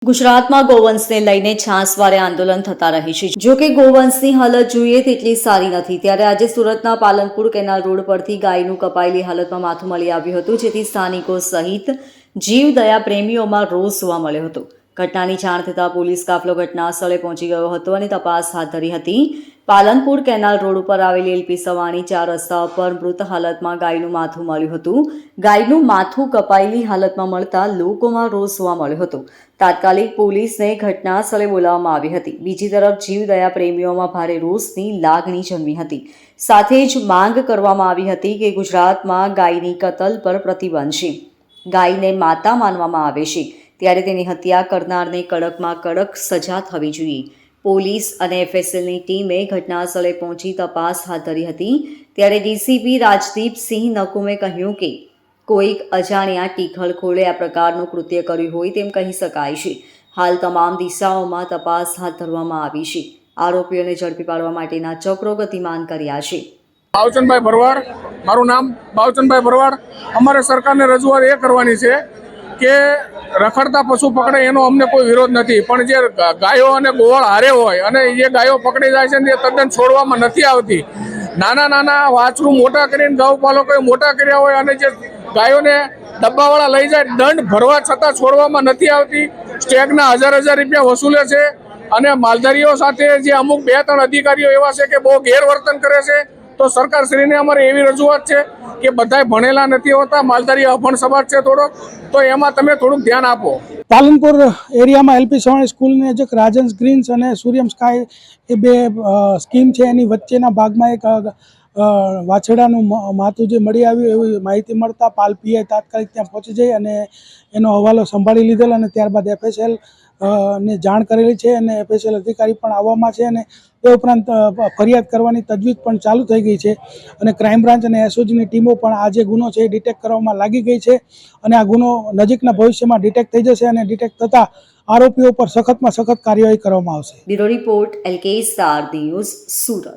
ગુજરાતમાં ગૌવંશને લઈને છાસવારે આંદોલન થતા રહે છે। જો કે ગૌવંશની હાલત જોઈએ તેટલી સારી નથી। ત્યારે આજે સુરતના પાલનપુર કેનાલ રોડ પરથી ગાયનું કપાયેલી હાલતમાં માથું મળી આવ્યું હતું, જેથી સ્થાનિકો સહિત જીવદયા પ્રેમીઓમાં રોષ જોવા મળ્યો હતો। ઘટનાની જાણ થતાં પોલીસ કાફલો ઘટના સ્થળે પહોંચી ગયો હતો અને તપાસ હાથ ધરી હતી। પાલનપુર કેનાલ રોડ ઉપર આવેલી એલપી સવાણી 4 રસ્તા પર મૃત હાલતમાં ગાયનું માથું મળ્યું હતું। ગાયનું માથું કપાયેલી હાલતમાં મળતા લોકોમાં રોષ જોવા મળ્યો હતો। તાત્કાલિક પોલીસને ઘટના સ્થળે બોલાવવામાં આવી હતી। બીજી તરફ જીવદયા પ્રેમીઓમાં ભારે રોષની લાગણી જન્મી હતી। સાથે જ માંગ કરવામાં આવી હતી કે ગુજરાતમાં ગાયની કતલ પર પ્રતિબંધ છે। ગાયને માતા માનવામાં આવે છે, ત્યારે તેની હત્યા કરનારને કડકમાં કડક સજા થવી જોઈએ। પોલીસ અને એફએસએલની ટીમે ઘટના સ્થળે પહોંચી તપાસ હાથ ધરી હતી। ત્યારે ડીસીપી રાજદીપસિંહ નકુમે કહ્યું કે કોઈક અજાણ્યા ટીખળખોલે આ પ્રકારનું કૃત્ય કર્યું હોય તેમ કહી શકાય છે। હાલ તમામ દિશાઓમાં તપાસ હાથ ધરવામાં આવી છે। આરોપીઓને ઝડપી પાડવા માટેના ચક્રો ગતિમાન કર્યા છે। બાવચંદભાઈ ભરવાડ, મારું નામ બાવચંદભાઈ ભરવાડ। અમારે સરકારને રજૂઆત એ કરવાની છે કે રખડતા પશુ પકડે એનો અમને કોઈ વિરોધ નથી, પણ જે ગાયો અને ગોવાળ હારે હોય અને જે ગાયો પકડી જાય છે ને તે તદ્દન છોડવામાં નથી આવતી। નાના નાના વાછરું મોટા કરીને ગૌપાલકોએ મોટા કર્યા હોય અને જે ગાયોને ડબ્બાવાળા લઈ જાય દંડ ભરવા છતાં છોડવામાં નથી આવતી। સ્ટેગના હજાર રૂપિયા વસૂલે છે અને માલધારીઓ સાથે જે અમુક 2-3 અધિકારીઓ એવા છે કે બહુ ગેરવર્તન કરે છે। તો સરકારશ્રીને અમારે એવી રજૂઆત છે કે બધાય ભણેલા નથી હોતા, માલધારી અભણ સમાજ છે થોડોક, તો એમાં તમે થોડુંક ધ્યાન આપો। પાલનપુર એરિયામાં એલપી સવાણી સ્કૂલની નજીક રાજન્સ ગ્રીન્સ અને સૂર્યમ સ્કાય એ બે સ્કીમ છે, એની વચ્ચેના ભાગમાં એક વાછરડાનું માથું જે મળી આવ્યું એવી માહિતી મળતા પાલ પીઆઈ તાત્કાલિક ત્યાં પહોંચી જઈ અને એનો હવાલો સંભાળી લીધેલ અને ત્યારબાદ એફએસએલ ને જાણ કરેલી છે અને એફએસએલ અધિકારી પણ આવવામાં છે અને એ ઉપરાંત ફરિયાદ કરવાની તજવીજ પણ ચાલુ થઈ ગઈ છે અને ક્રાઇમ બ્રાન્ચ અને એસઓજીની ટીમો પણ આ જે ગુનો છે એ ડિટેક્ટ કરવામાં લાગી ગઈ છે અને આ ગુનો નજીકના ભવિષ્યમાં ડિટેક્ટ થઈ જશે અને ડિટેક્ટ થતાં આરોપીઓ પર સખતમાં સખત કાર્યવાહી કરવામાં આવશે। Bureau report LK star news, Surat.